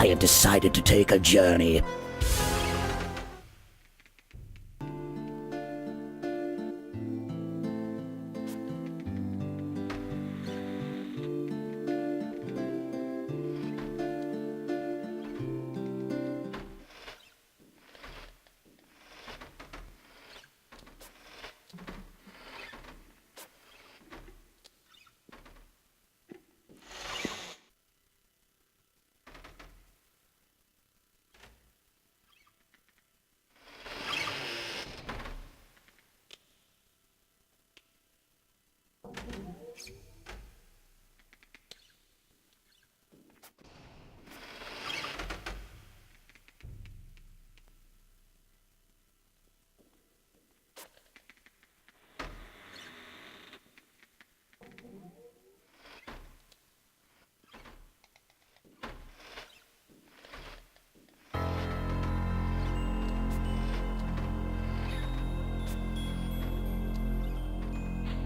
I have decided to take a journey.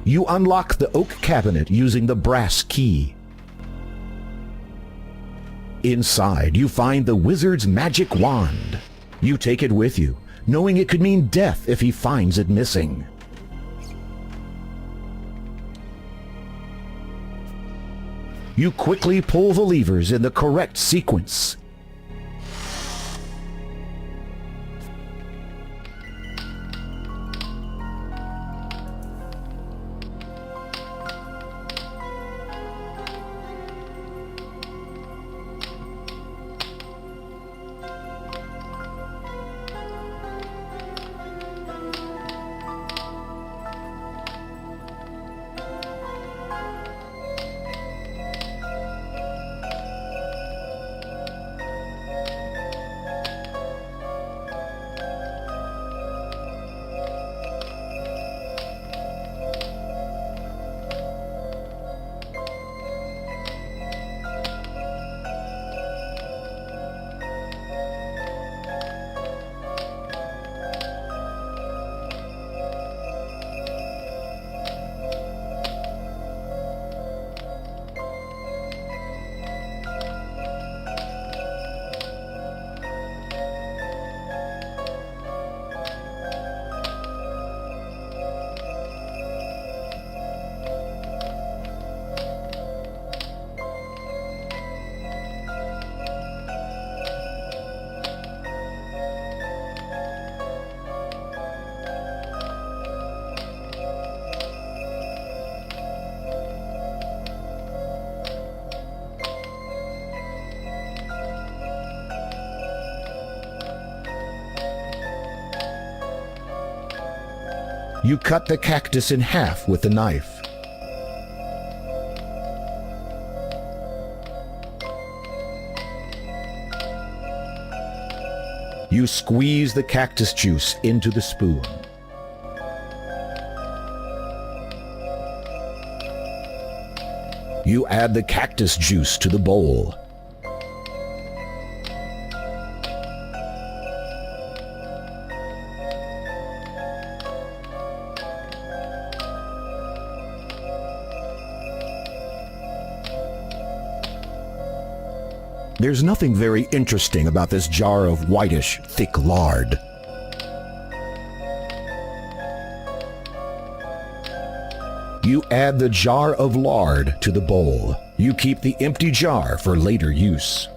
You unlock the oak cabinet using the brass key. Inside, you find the wizard's magic wand. You take it with you, knowing it could mean death if he finds it missing. You quickly pull the levers in the correct sequence. You cut the cactus in half with the knife. You squeeze the cactus juice into the spoon. You add the cactus juice to the bowl. There's nothing very interesting about this jar of whitish, thick lard. You add the jar of lard to the bowl. You keep the empty jar for later use.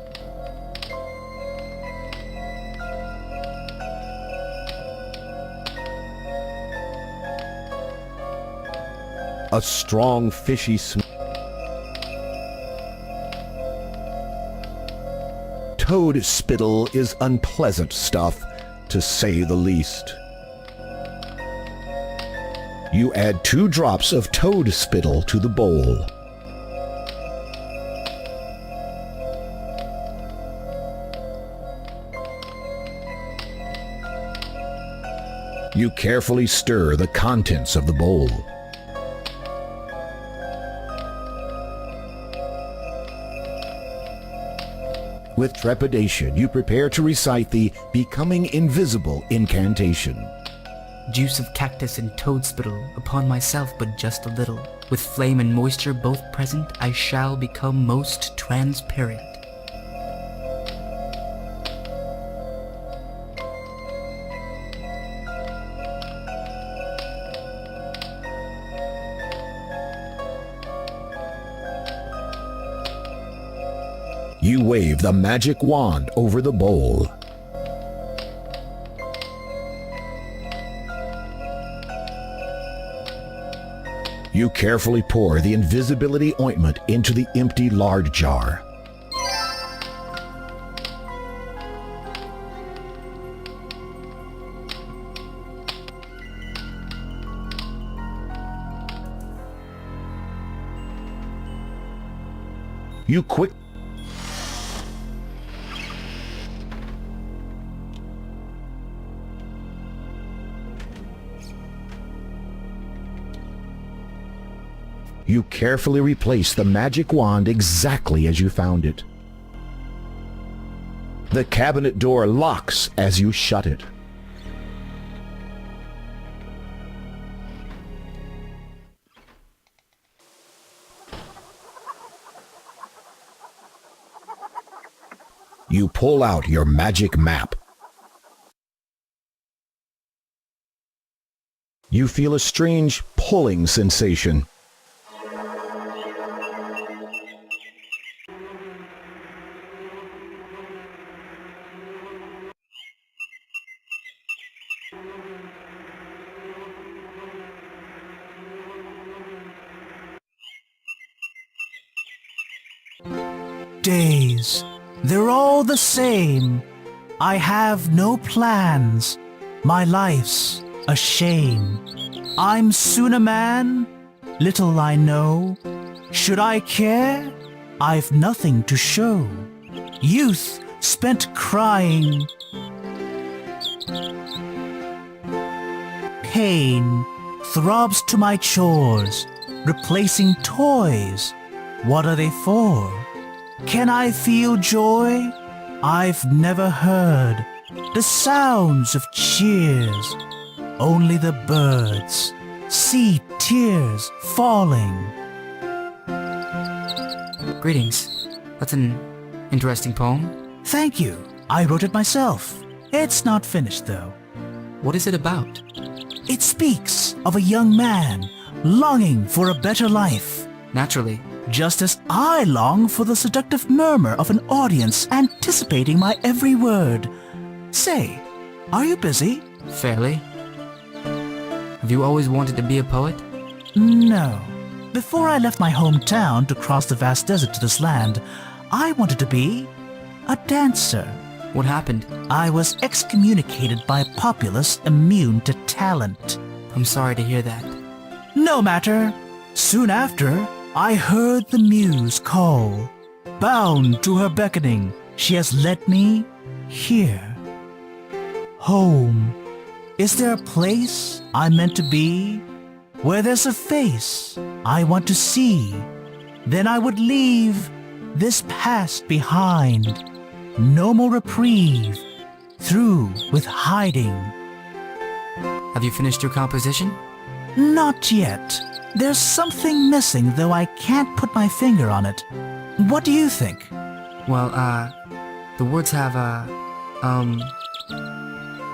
A strong, fishy smell. Toad spittle is unpleasant stuff, to say the least. You add 2 drops of toad spittle to the bowl. You carefully stir the contents of the bowl. With trepidation, you prepare to recite the Becoming Invisible incantation. Juice of cactus and toad spittle, upon myself but just a little. With flame and moisture both present, I shall become most transparent. You wave the magic wand over the bowl. You carefully pour the invisibility ointment into the empty lard jar. You carefully replace the magic wand exactly as you found it. The cabinet door locks as you shut it. You pull out your magic map. You feel a strange pulling sensation. Days, they're all the same. I have no plans. My life's a shame. I'm soon a man, little I know. Should I care? I've nothing to show. Youth spent crying. Pain throbs to my chores, replacing toys. What are they for? Can I feel joy? I've never heard the sounds of cheers. Only the birds see tears falling. Greetings. That's an interesting poem. Thank you. I wrote it myself. It's not finished though. What is it about? It speaks of a young man longing for a better life. Naturally. Just as I long for the seductive murmur of an audience anticipating my every word. Say, are you busy? Fairly. Have you always wanted to be a poet? No. Before I left my hometown to cross the vast desert to this land, I wanted to be a dancer. What happened? I was excommunicated by a populace immune to talent. I'm sorry to hear that. No matter. Soon after, I heard the muse call. Bound to her beckoning, she has led me here. Home. Is there a place I'm meant to be? Where there's a face I want to see? Then I would leave this past behind. No more reprieve. Through with hiding. Have you finished your composition? Not yet. There's something missing, though I can't put my finger on it. What do you think? Well, the words have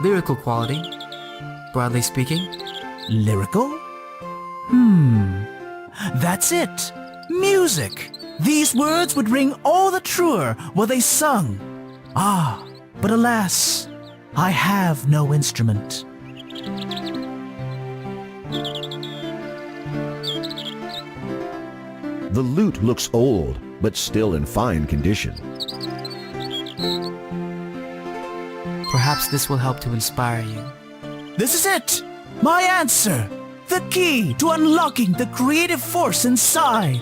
lyrical quality, broadly speaking. Lyrical? That's it. Music. These words would ring all the truer were they sung. Ah, but alas, I have no instrument. The lute looks old, but still in fine condition. Perhaps this will help to inspire you. This is it! My answer! The key to unlocking the creative force inside!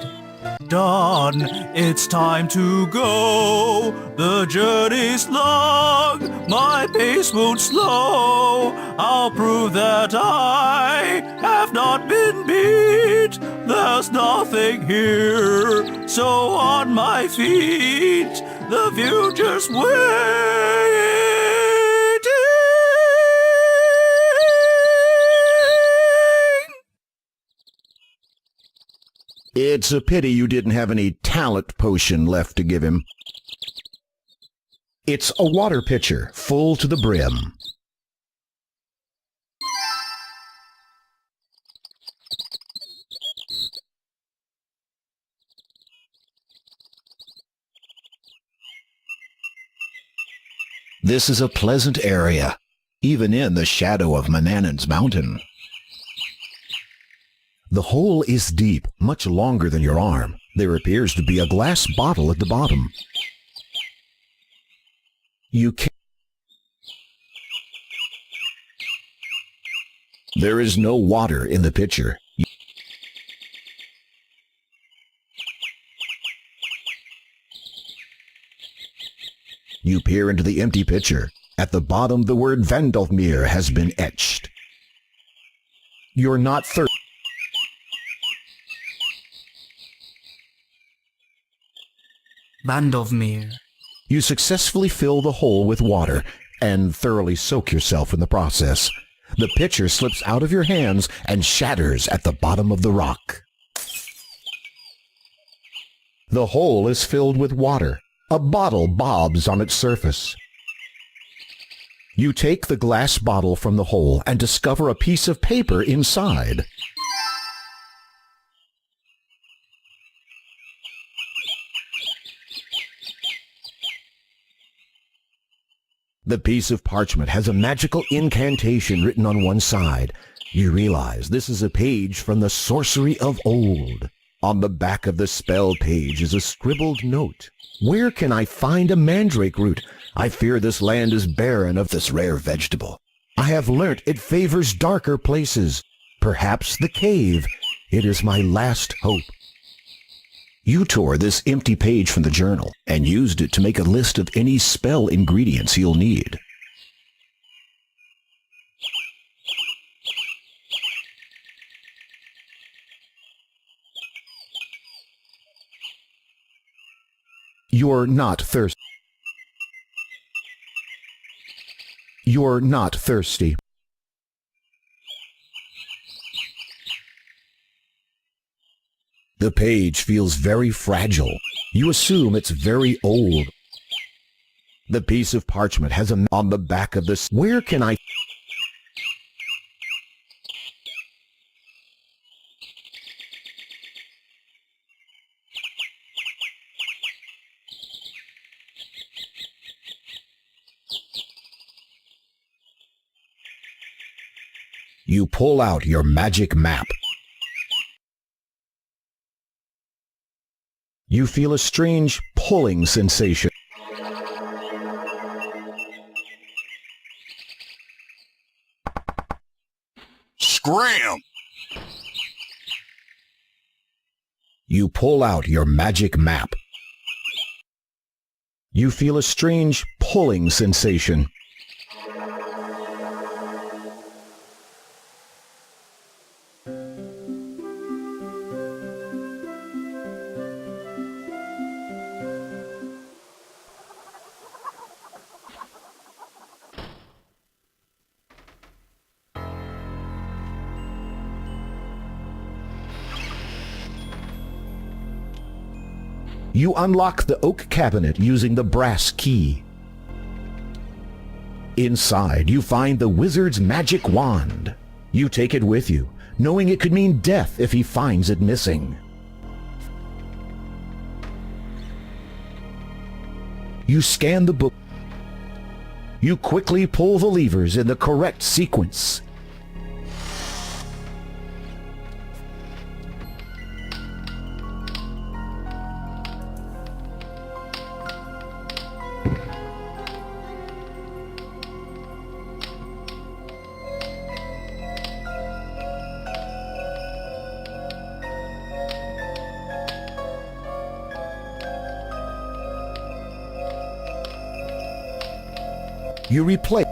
Dawn, it's time to go. The journey's long, my pace won't slow. I'll prove that I have not been beat. There's nothing here, so on my feet, the future's waiting. It's a pity you didn't have any talent potion left to give him. It's a water pitcher full to the brim. This is a pleasant area, even in the shadow of Manannan's mountain. The hole is deep, much longer than your arm. There appears to be a glass bottle at the bottom. There is no water in the pitcher. You peer into the empty pitcher. At the bottom, the word Vandalfmere has been etched. You're not thirsty. Vandalfmere. You successfully fill the hole with water and thoroughly soak yourself in the process. The pitcher slips out of your hands and shatters at the bottom of the rock. The hole is filled with water. A bottle bobs on its surface. You take the glass bottle from the hole and discover a piece of paper inside. The piece of parchment has a magical incantation written on one side. You realize this is a page from the sorcery of old. On the back of the spell page is a scribbled note. Where can I find a mandrake root? I fear this land is barren of this rare vegetable. I have learnt it favors darker places. Perhaps the cave. It is my last hope. You tore this empty page from the journal and used it to make a list of any spell ingredients you'll need. You're not thirsty. You're not thirsty. The page feels very fragile. You assume it's very old. The piece of parchment has a on the back of this. Where can I? You pull out your magic map. You feel a strange pulling sensation. Scram! You pull out your magic map. You feel a strange pulling sensation. You unlock the oak cabinet using the brass key. Inside, you find the wizard's magic wand. You take it with you, knowing it could mean death if he finds it missing. You scan the book. You quickly pull the levers in the correct sequence. You replay.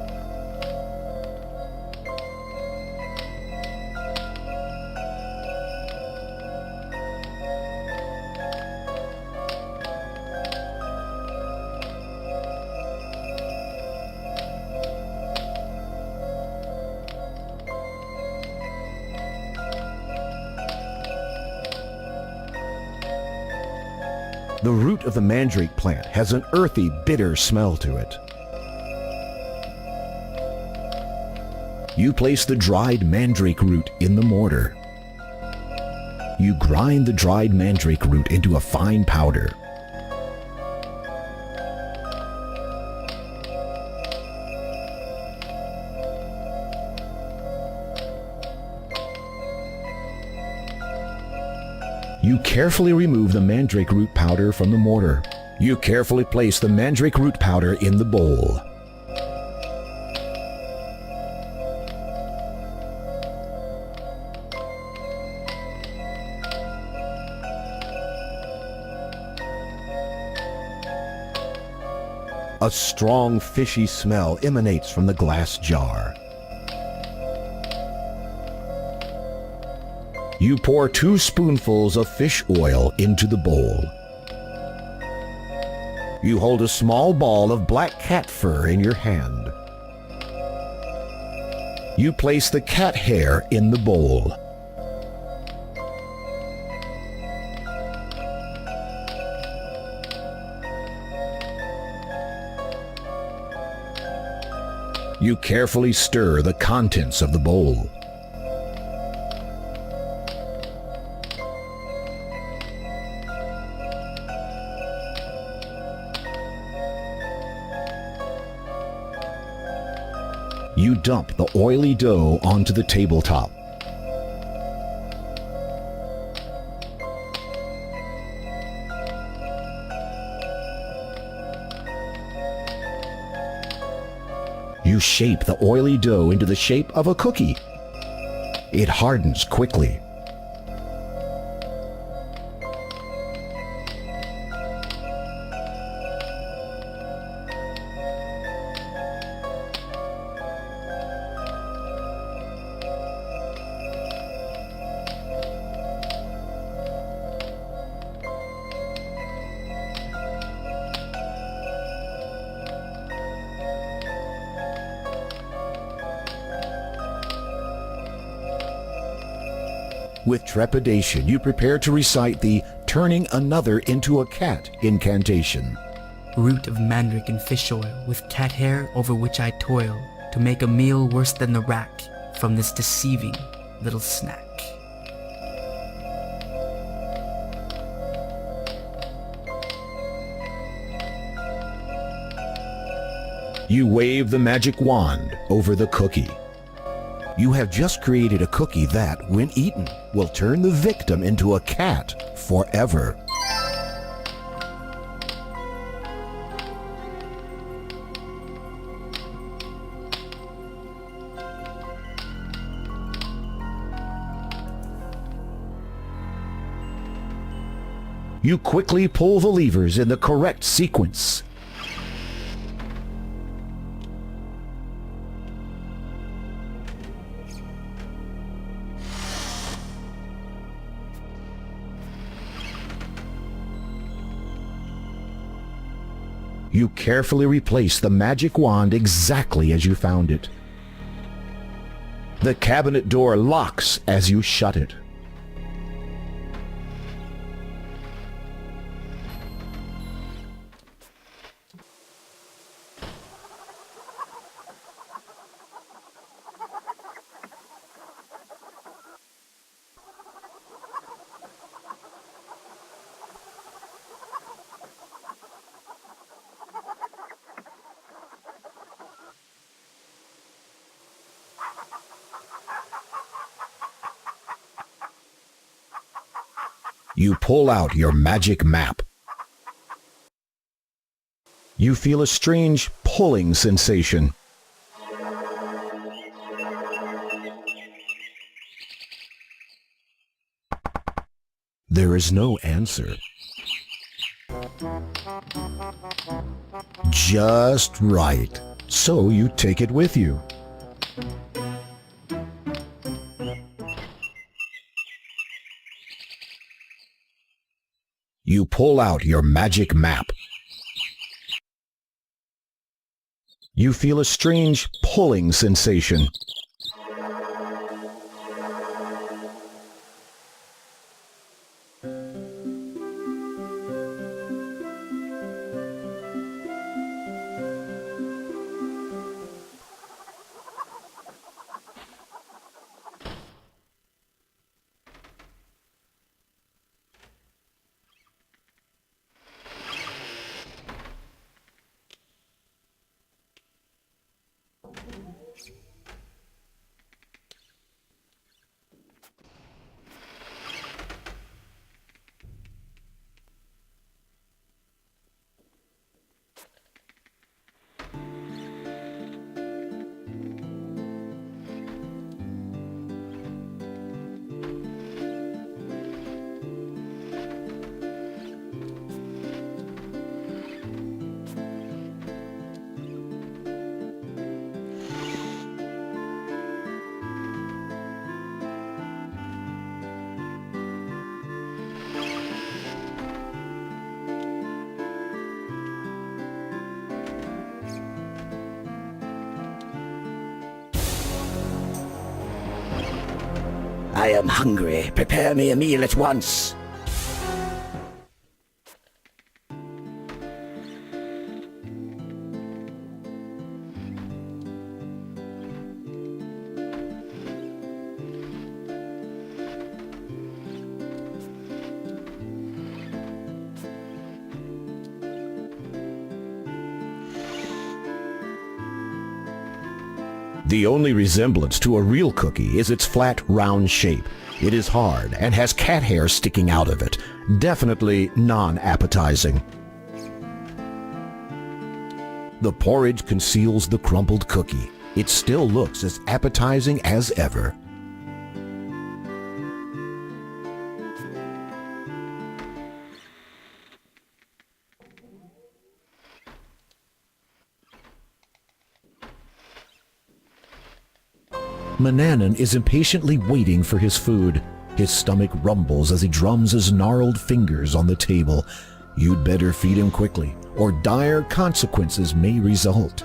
The root of the mandrake plant has an earthy, bitter smell to it. You place the dried mandrake root in the mortar. You grind the dried mandrake root into a fine powder. You carefully remove the mandrake root powder from the mortar. You carefully place the mandrake root powder in the bowl. A strong fishy smell emanates from the glass jar. You pour 2 spoonfuls of fish oil into the bowl. You hold a small ball of black cat fur in your hand. You place the cat hair in the bowl. You carefully stir the contents of the bowl. You dump the oily dough onto the tabletop. You shape the oily dough into the shape of a cookie. It hardens quickly. With trepidation, you prepare to recite the turning another into a cat incantation. Root of mandrake and fish oil, with cat hair over which I toil, to make a meal worse than the rack from this deceiving little snack. You wave the magic wand over the cookie. You have just created a cookie that, when eaten, will turn the victim into a cat forever. You quickly pull the levers in the correct sequence. You carefully replace the magic wand exactly as you found it. The cabinet door locks as you shut it. You pull out your magic map. You feel a strange pulling sensation. There is no answer. Just right. So you take it with you. You pull out your magic map. You feel a strange pulling sensation. I am hungry. Prepare me a meal at once. The only resemblance to a real cookie is its flat, round shape. It is hard and has cat hair sticking out of it. Definitely non-appetizing. The porridge conceals the crumpled cookie. It still looks as appetizing as ever. Manannan is impatiently waiting for his food. His stomach rumbles as he drums his gnarled fingers on the table. You'd better feed him quickly, or dire consequences may result.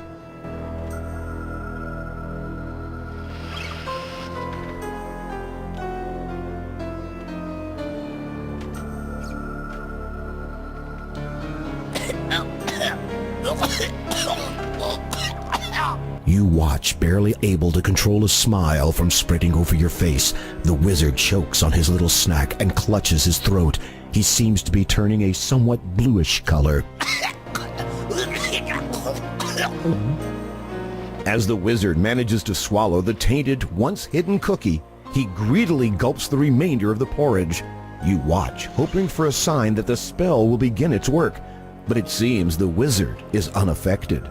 You watch, barely able to control a smile from spreading over your face. The wizard chokes on his little snack and clutches his throat. He seems to be turning a somewhat bluish color. As the wizard manages to swallow the tainted, once-hidden cookie, he greedily gulps the remainder of the porridge. You watch, hoping for a sign that the spell will begin its work, but it seems the wizard is unaffected.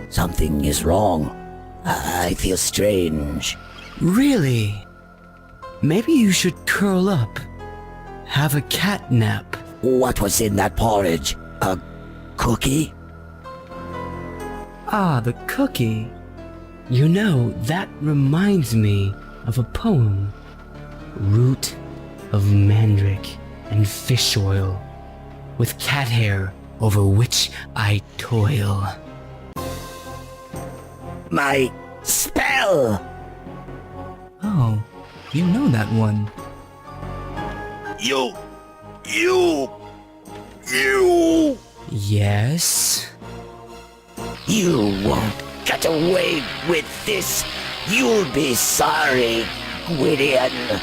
Something is wrong. I feel strange. Really? Maybe you should curl up. Have a cat nap. What was in that porridge? A cookie? Ah, the cookie. You know, that reminds me of a poem. Root of mandrake and fish oil, with cat hair over which I toil. My spell! Oh, you know that one. You! Yes? You won't get away with this. You'll be sorry, Gwydion.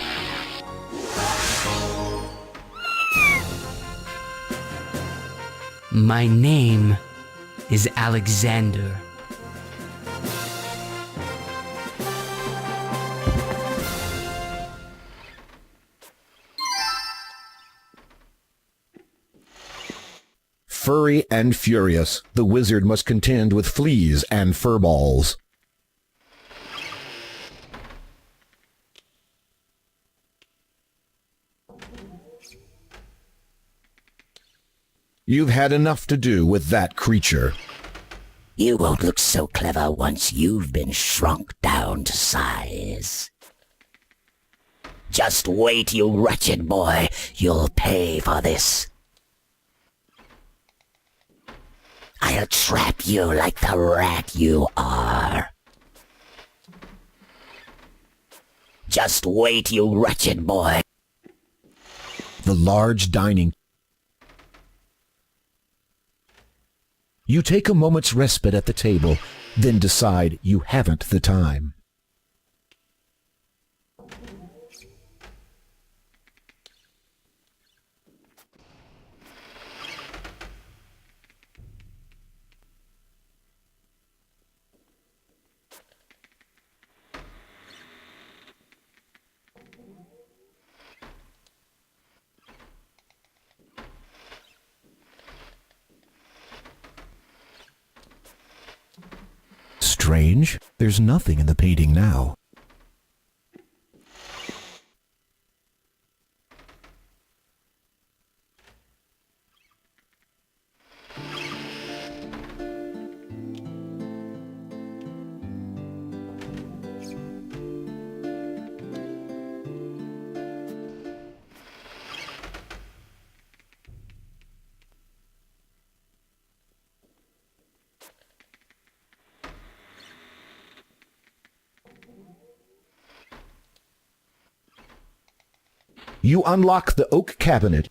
My name is Alexander. Furry and furious, the wizard must contend with fleas and furballs. You've had enough to do with that creature. You won't look so clever once you've been shrunk down to size. Just wait, you wretched boy. You'll pay for this. I'll trap you like the rat you are. Just wait, you wretched boy. The large dining. You take a moment's respite at the table, then decide you haven't the time. Strange, there's nothing in the painting now. You unlock the oak cabinet.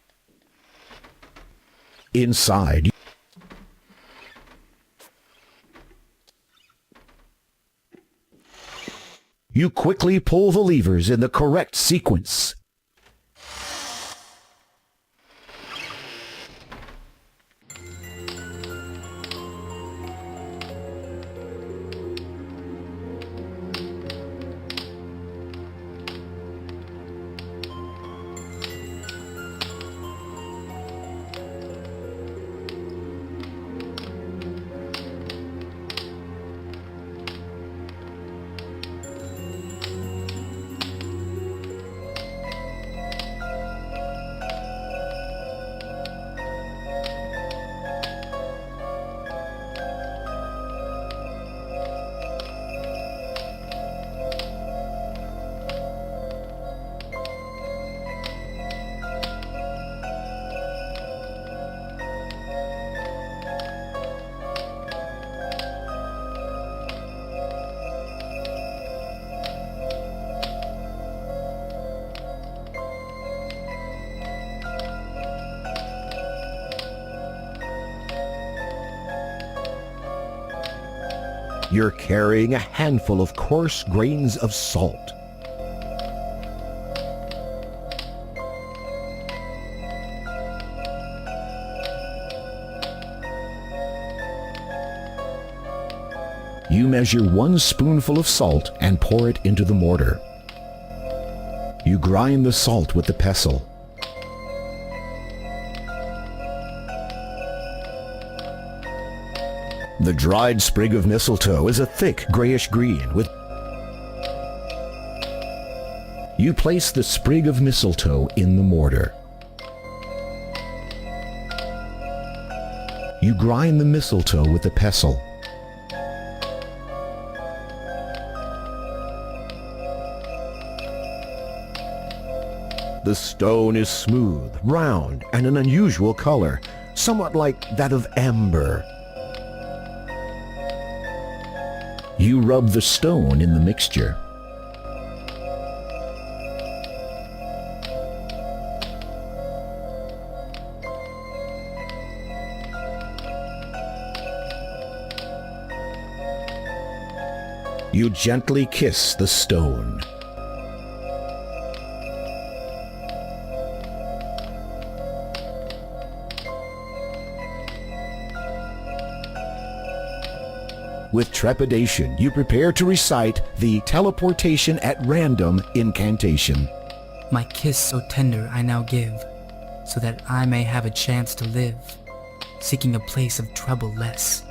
Inside, you quickly pull the levers in the correct sequence. You're carrying a handful of coarse grains of salt. You measure 1 spoonful of salt and pour it into the mortar. You grind the salt with the pestle. The dried sprig of mistletoe is a thick grayish-green with... You place the sprig of mistletoe in the mortar. You grind the mistletoe with the pestle. The stone is smooth, round, and an unusual color, somewhat like that of amber. You rub the stone in the mixture. You gently kiss the stone. With trepidation, you prepare to recite the teleportation at random incantation. My kiss so tender I now give, so that I may have a chance to live, seeking a place of trouble less,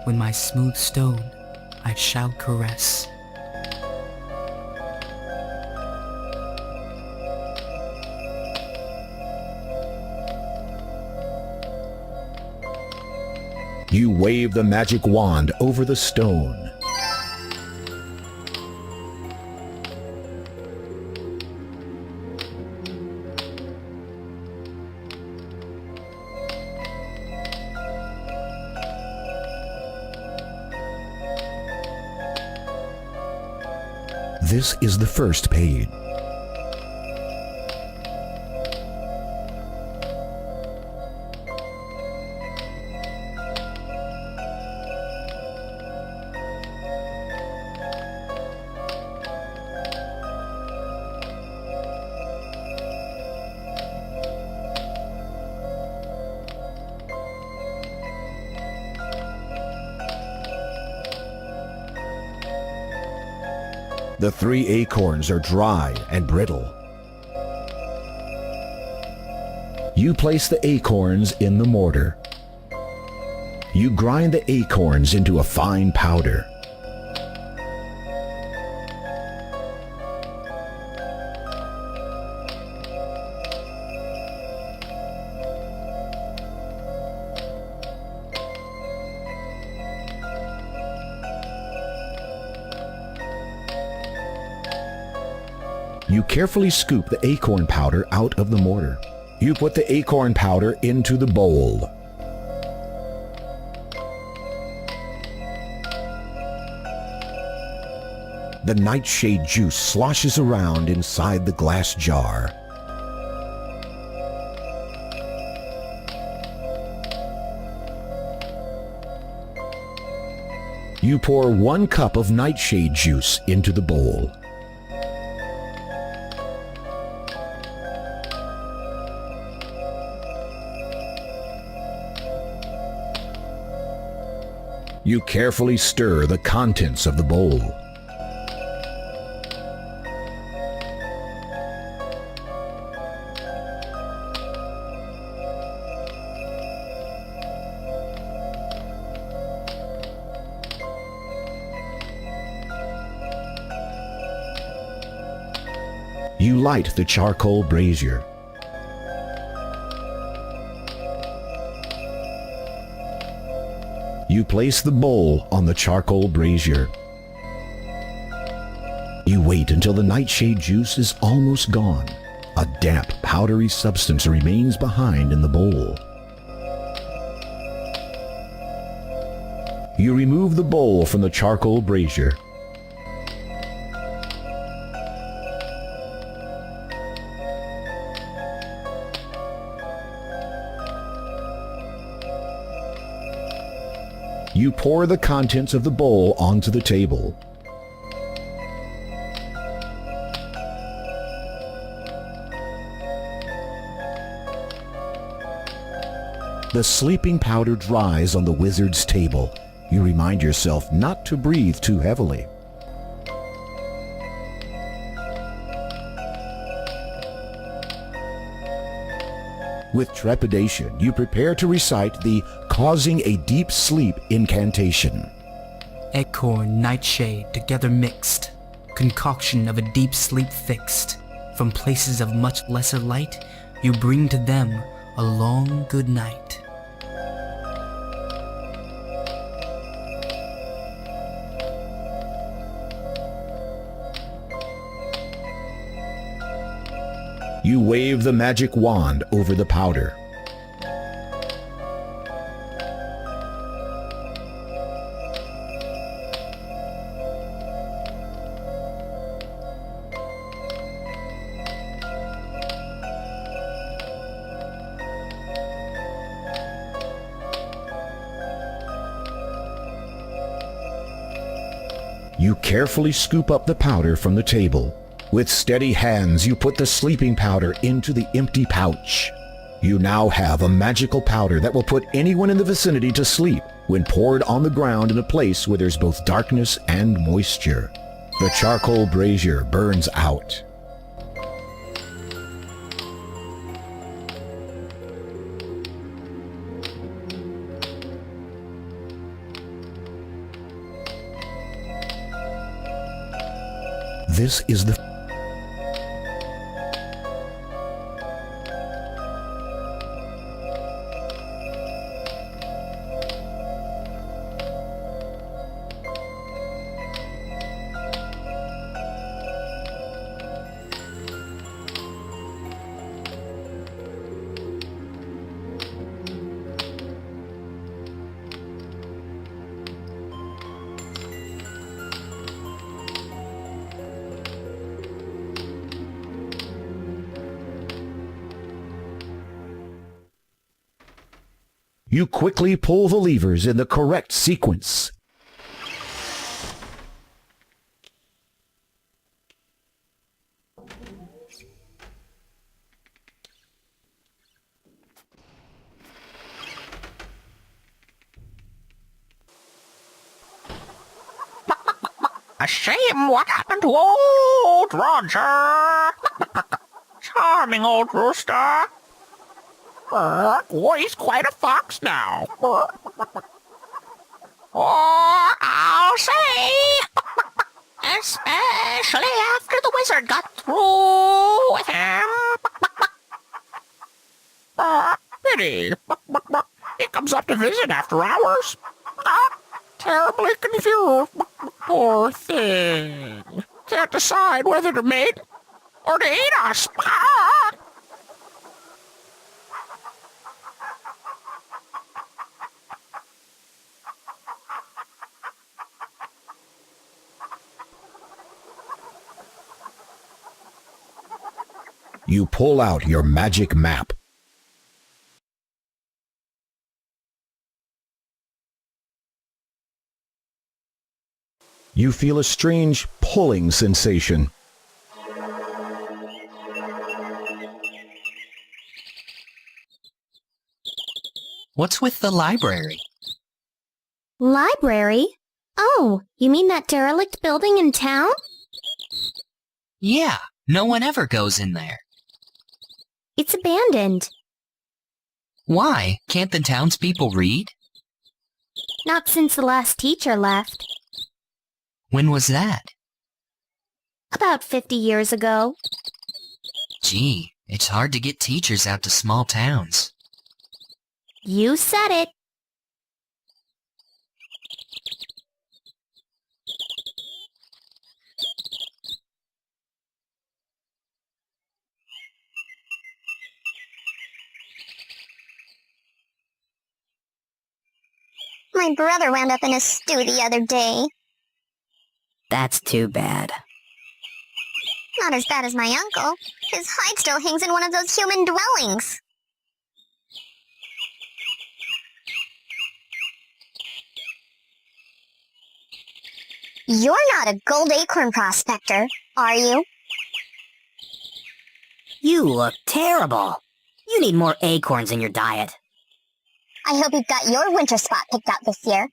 when my smooth stone I shall caress. You wave the magic wand over the stone. This is the first page. The 3 acorns are dry and brittle. You place the acorns in the mortar. You grind the acorns into a fine powder. You carefully scoop the acorn powder out of the mortar. You put the acorn powder into the bowl. The nightshade juice sloshes around inside the glass jar. You pour 1 cup of nightshade juice into the bowl. You carefully stir the contents of the bowl. You light the charcoal brazier. You place the bowl on the charcoal brazier. You wait until the nightshade juice is almost gone. A damp, powdery substance remains behind in the bowl. You remove the bowl from the charcoal brazier. You pour the contents of the bowl onto the table. The sleeping powder dries on the wizard's table. You remind yourself not to breathe too heavily. With trepidation, you prepare to recite the causing a deep sleep incantation. Acorn, nightshade, together mixed, concoction of a deep sleep fixed. From places of much lesser light, you bring to them a long good night. You wave the magic wand over the powder. You carefully scoop up the powder from the table. With steady hands, you put the sleeping powder into the empty pouch. You now have a magical powder that will put anyone in the vicinity to sleep when poured on the ground in a place where there's both darkness and moisture. The charcoal brazier burns out. This is the You quickly pull the levers in the correct sequence. A shame what happened to old Roger. Charming old rooster. Boy, he's quite a fox now. Oh, I'll say, especially after the wizard got through with him. Pity. He comes up to visit after hours. Terribly confused. Poor thing. Can't decide whether to mate or to eat us. You pull out your magic map. You feel a strange pulling sensation. What's with the library? Library? Oh, you mean that derelict building in town? Yeah, no one ever goes in there. It's abandoned. Why? Can't the townspeople read? Not since the last teacher left. When was that? About 50 years ago. Gee, it's hard to get teachers out to small towns. You said it. My brother wound up in a stew the other day. That's too bad. Not as bad as my uncle. His hide still hangs in one of those human dwellings. You're not a gold acorn prospector, are you? You look terrible. You need more acorns in your diet. I hope you've got your winter spot picked out this year.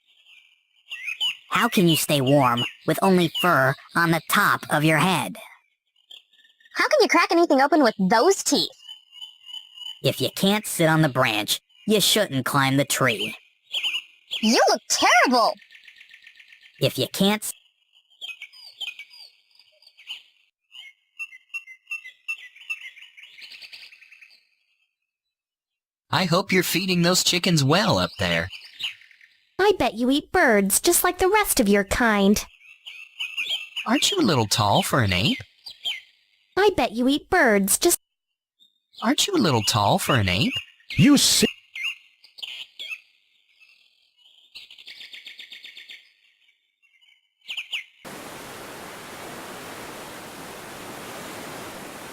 How can you stay warm with only fur on the top of your head? How can you crack anything open with those teeth? If you can't sit on the branch, you shouldn't climb the tree. You look terrible! If you can't... I hope you're feeding those chickens well up there. I bet you eat birds just like the rest of your kind. Aren't you a little tall for an ape? I bet you eat birds just... Aren't you a little tall for an ape? You see...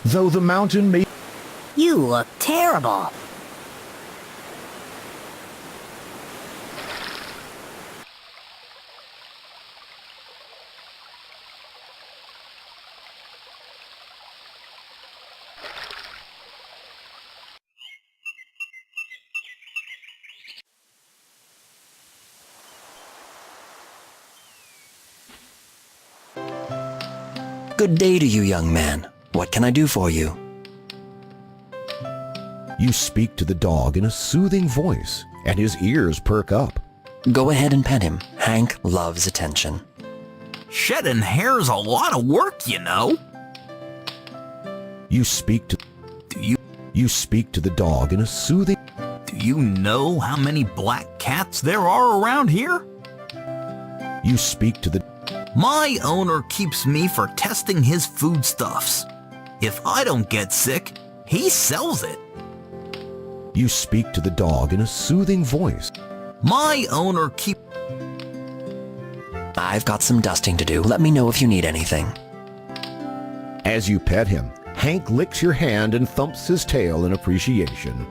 Though the mountain may... You look terrible. Good day to you, young man. What can I do for you? You speak to the dog in a soothing voice, and his ears perk up. Go ahead and pet him. Hank loves attention. Shedding hair's a lot of work, you know. You speak to... Do you You speak to the dog in a soothing... do you know how many black cats there are around here? You speak to the... My owner keeps me for testing his foodstuffs. If I don't get sick, he sells it. You speak to the dog in a soothing voice. My owner keep... I've got some dusting to do. Let me know if you need anything. As you pet him, Hank licks your hand and thumps his tail in appreciation.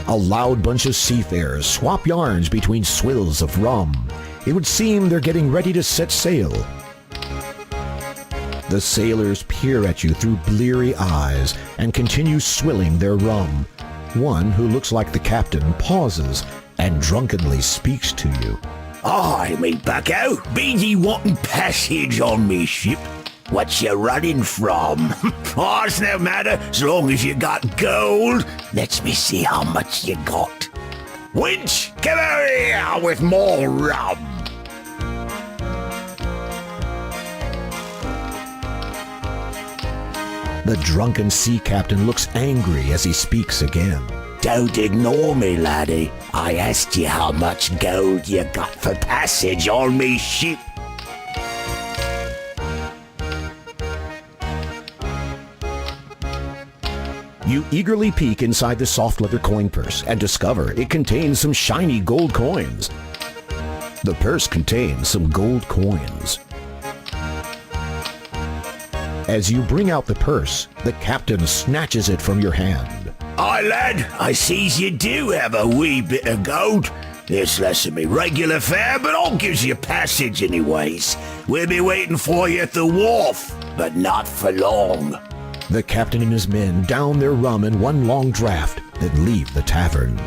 A loud bunch of seafarers swap yarns between swills of rum. It would seem they're getting ready to set sail. The sailors peer at you through bleary eyes and continue swilling their rum. One, who looks like the captain, pauses and drunkenly speaks to you. Aye, me bucko, be ye wanting passage on me ship? What you running from? Oh, it's no matter, as long as you got gold. Let's me see how much you got. Winch, come over here with more rum. The drunken sea captain looks angry as he speaks again. Don't ignore me, laddie. I asked you how much gold you got for passage on me ship. You eagerly peek inside the soft leather coin purse and discover it contains some shiny gold coins. The purse contains some gold coins. As you bring out the purse, the captain snatches it from your hand. Aye, lad, I sees you do have a wee bit of gold. It's less than me regular fare, but I'll gives you passage anyways. We'll be waiting for you at the wharf, but not for long. The captain and his men down their rum in one long draught, then leave the tavern.